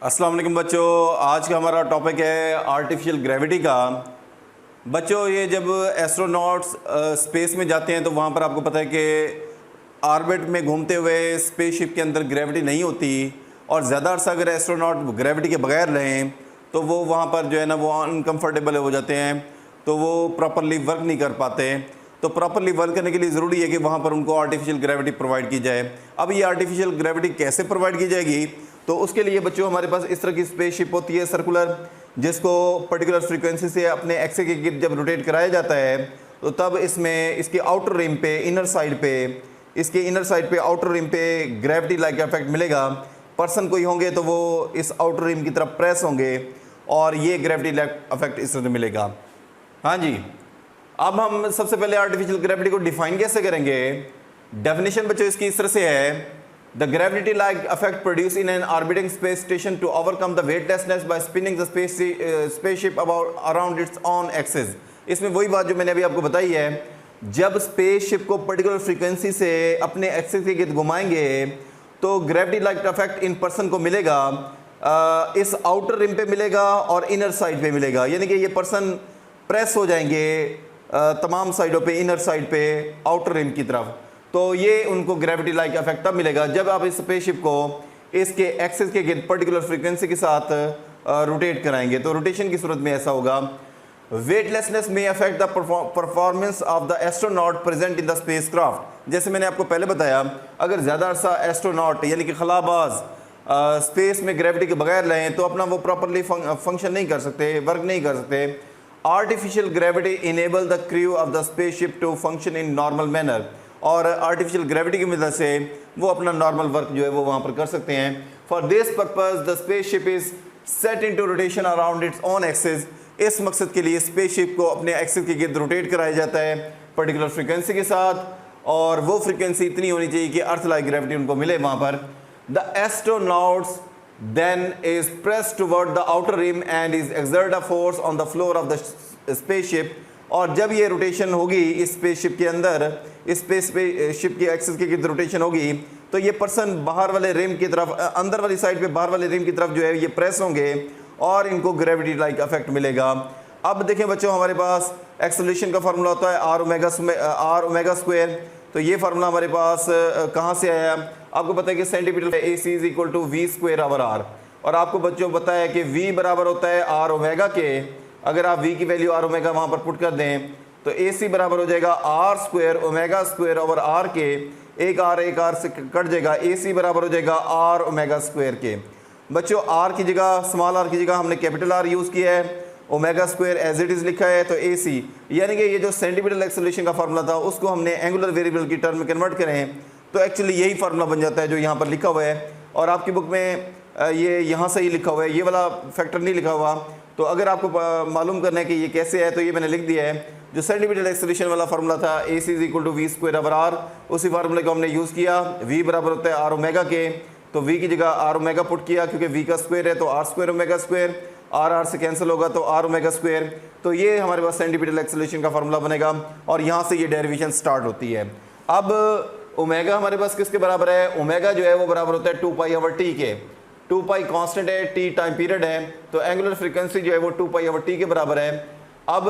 अस्सलाम वालेकुम बच्चों, आज का हमारा टॉपिक है आर्टिफिशियल ग्रेविटी का। बच्चों, ये जब एस्ट्रोनॉट्स स्पेस में जाते हैं तो वहाँ पर आपको पता है कि ऑर्बिट में घूमते हुए स्पेसशिप के अंदर ग्रेविटी नहीं होती, और ज़्यादा अर्सा अगर एस्ट्रोनॉट ग्रेविटी के बगैर रहें तो वो वहाँ पर जो है ना वो अनकम्फर्टेबल हो जाते हैं, तो वो प्रॉपरली वर्क नहीं कर पाते। तो प्रॉपरली वर्क करने के लिए ज़रूरी है कि वहाँ पर उनको आर्टिफिशियल ग्रेविटी प्रोवाइड की जाए। अब ये आर्टिफिशियल ग्रेविटी कैसे प्रोवाइड की जाएगी? तो उसके लिए बच्चों हमारे पास इस तरह की स्पेसशिप होती है सर्कुलर, जिसको पर्टिकुलर फ्रीक्वेंसी से अपने एक्सिस के गिर्द जब रोटेट कराया जाता है तो तब इसमें इसकी आउटर रिम पे इनर साइड पे आउटर रिम पे ग्रेविटी लाइक इफेक्ट मिलेगा। पर्सन कोई होंगे तो वो इस आउटर रिम की तरफ प्रेस होंगे और ये ग्रेविटी लाइक इफेक्ट इस तरह से मिलेगा। हाँ जी, अब हम सबसे पहले आर्टिफिशियल ग्रेविटी को डिफाइन कैसे करेंगे? डेफिनेशन बच्चों इसकी इस तरह से है: The gravity-like effect produced in an orbiting space station to overcome the weightlessness by spinning the spaceship around its own axis। इसमें वही बात जो मैंने अभी आपको बताई है, जब स्पेसशिप को पर्टिकुलर फ्रीक्वेंसी से अपने एक्सिस के गिर्द घुमाएंगे तो gravity like effect in person को मिलेगा, इस आउटर रिम पे मिलेगा और इनर साइड पे मिलेगा। यानी कि ये पर्सन प्रेस हो जाएंगे तमाम साइडों पे, इनर साइड पे, आउटर रिम की तरफ। तो ये उनको ग्रेविटी लाइक इफेक्ट तब मिलेगा जब आप इस स्पेसशिप को इसके एक्सिस के गिर्द पर्टिकुलर फ्रीक्वेंसी के साथ रोटेट कराएंगे। तो रोटेशन की सूरत में ऐसा होगा: वेटलेसनेस में affect the performance of the astronaut present in the spacecraft. जैसे मैंने आपको पहले बताया, अगर ज़्यादा अरसा एस्ट्रोनॉट यानी कि खलाबाज स्पेस में ग्रेविटी के बगैर रहें तो अपना वो प्रॉपरली फंक्शन नहीं कर सकते, वर्क नहीं कर सकते। Artificial gravity enable the crew of the spaceship to function in normal manner, और आर्टिफिशियल ग्रेविटी की वजह से वो अपना नॉर्मल वर्क जो है वो वहाँ पर कर सकते हैं। For this purpose the spaceship is set into rotation around its own axis. इस मकसद के लिए स्पेसशिप को अपने एक्सिस के गिर्द रोटेट कराया जाता है पर्टिकुलर फ्रीक्वेंसी के साथ, और वो फ्रीक्वेंसी इतनी होनी चाहिए कि अर्थ लाइक ग्रेविटी उनको मिले वहाँ पर। The astronauts then is pressed toward the outer rim and is exert a force on the floor of the spaceship। और जब ये रोटेशन होगी इस स्पेसशिप के अंदर, इस स्पेसशिप की एक्सिस के गिर्द रोटेशन होगी तो ये पर्सन बाहर वाले रिम की तरफ, अंदर वाली साइड पे बाहर वाले रिम की तरफ जो है ये प्रेस होंगे और इनको ग्रेविटी लाइक इफेक्ट मिलेगा। अब देखें बच्चों, हमारे पास एक्सेलरेशन का फार्मूला होता है आर ओमेगा स्क्वायर। तो ये फार्मूला हमारे पास कहाँ से आया? आपको पता है कि centimetre a c is equal to v square over r, और आपको बच्चों पता है कि वी बराबर होता है आर ओमेगा के। अगर आप वी की वैल्यू आर ओमेगा वहाँ पर पुट कर दें तो ए सी बराबर हो जाएगा r square omega square over r के। एक आर से कट जाएगा, ए सी बराबर हो जाएगा आर ओमेगा स्क्वायर के। बच्चों, आर की जगह, स्मॉल आर की जगह हमने कैपिटल आर यूज़ किया है, omega square as it is लिखा है, तो ए सी यानी कि ये जो सेंटीमीटर एक्सेलरेशन का फार्मूला था उसको हमने एंगुलर वेरिएबल की टर्म में कन्वर्ट करें तो एक्चुअली यही फार्मूला बन जाता है जो यहाँ पर लिखा हुआ है। और आपकी बुक में ये यहाँ से ही लिखा हुआ है, ये वाला फैक्टर नहीं लिखा हुआ। तो अगर आपको मालूम करना है कि ये कैसे है तो ये मैंने लिख दिया है। जो सेंटीमीटर एक्सेलरेशन वाला फार्मूला था a c is equal to v square over r, उसी फार्मूले को हमने यूज़ किया। वी बराबर होता है आर ओमेगा के, तो वी की जगह आर ओमेगा पुट किया क्योंकि वी का स्क्वायर है तो r square omega square, r से कैंसिल होगा तो आर ओमेगा स्क्वायर। तो ये हमारे पास सेंटीमीटर एक्सेलरेशन का फार्मूला बनेगा और यहाँ से ये डेरिवेशन स्टार्ट होती है। अब ओमेगा हमारे पास किसके बराबर है? ओमेगा जो है वो बराबर होता है 2 पाई ओवर टी के। 2 पाई कांस्टेंट है, टी टाइम पीरियड है, तो एंगुलर फ्रीक्वेंसी जो है वो 2 पाई ओवर टी के बराबर है। अब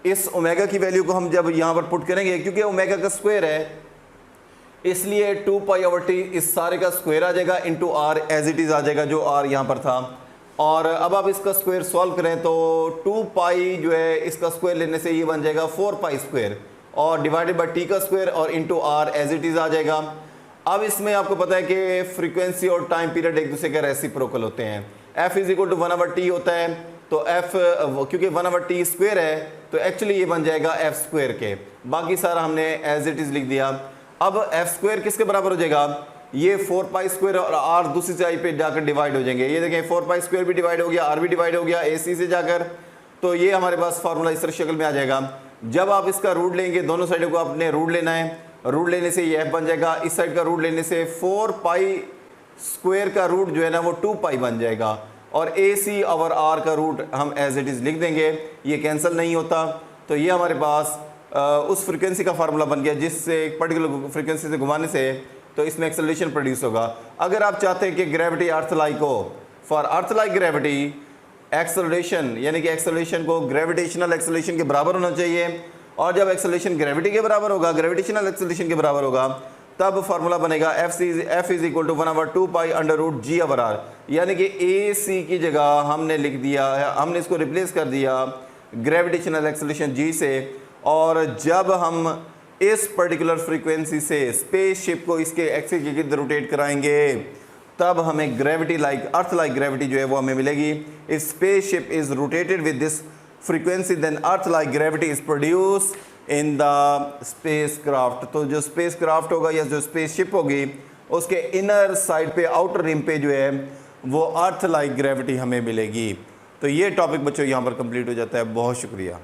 इस ओमेगा की वैल्यू को हम जब यहाँ पर पुट करेंगे, क्योंकि ओमेगा का स्क्वायर है इसलिए 2 पाई ओवर टी इस सारे का स्क्वायर आ जाएगा into r as it is आ जाएगा जो आर यहाँ पर था। और अब आप इसका स्क्वायर सॉल्व करें तो 2 पाई जो है इसका स्क्वायर लेने से ये बन जाएगा 4 पाई स्क्वायर और डिवाइडेड बाय टी का स्क्वायर और into r as it is आ जाएगा। अब इसमें आपको पता है कि फ्रीक्वेंसी और टाइम पीरियड एक दूसरे के रेसिप्रोकल होते हैं। F is equal to 1 over t होता है, तो एफ क्योंकि 1 ओवर टी स्क्वायर है तो एक्चुअली ये बन जाएगा एफ स्क्वायर के। बाकी सारा हमने एज इट इज़ लिख दिया। अब एफ स्क्वायर किसके बराबर हो जाएगा? ये 4 पाई स्क्वायर और आर दूसरी साइड पे जाकर डिवाइड हो जाएंगे। ये देखें 4 पाई स्क्वायर भी डिवाइड हो गया, आर भी डिवाइड हो गया ए सी से जाकर, तो ये हमारे पास फार्मूला इस तरह शक्ल में आ जाएगा। जब आप इसका रूट लेंगे, दोनों साइडों को आपने रूट लेना है, रूट लेने से ये एफ बन जाएगा, इस साइड का रूट लेने से 4 पाई स्क्वायर का रूट जो है ना वो 2 पाई बन जाएगा, और ए सी ओवर आर का रूट हम एज इट इज़ लिख देंगे, ये कैंसिल नहीं होता। तो ये हमारे पास उस फ्रीक्वेंसी का फार्मूला बन गया जिससे एक पर्टिकुलर फ्रीक्वेंसी से घुमाने से तो इसमें एक्सेलरेशन प्रोड्यूस होगा। अगर आप चाहते हैं कि ग्रेविटी अर्थ लाइक हो for earth like gravity acceleration, यानी कि एक्सेलरेशन को ग्रेविटेशनल एक्सेलरेशन के बराबर होना चाहिए, और जब एक्सेलरेशन ग्रेविटी के बराबर होगा, ग्रेविटेशनल एक्सेलरेशन के बराबर होगा, तब फार्मूला बनेगा F is equal to 1/2 pi under root G/r, यानी कि ए सी की जगह हमने लिख दिया है, हमने इसको रिप्लेस कर दिया ग्रेविटेशनल एक्सेलरेशन G से। और जब हम इस पर्टिकुलर फ्रीक्वेंसी से स्पेसशिप को इसके एक्सिस के गिर्द रोटेट कराएंगे, तब हमें gravity like, earth like gravity जो है वो हमें मिलेगी। If spaceship is rotated with this frequency then earth like gravity is produce in the space craft. तो जो स्पेस क्राफ्ट होगा या जो स्पेसशिप होगी, उसके इनर साइड पे, आउटर रिम पे जो है वो अर्थ लाइक ग्रेविटी हमें मिलेगी। तो ये टॉपिक बच्चों यहाँ पर कंप्लीट हो जाता है। बहुत शुक्रिया।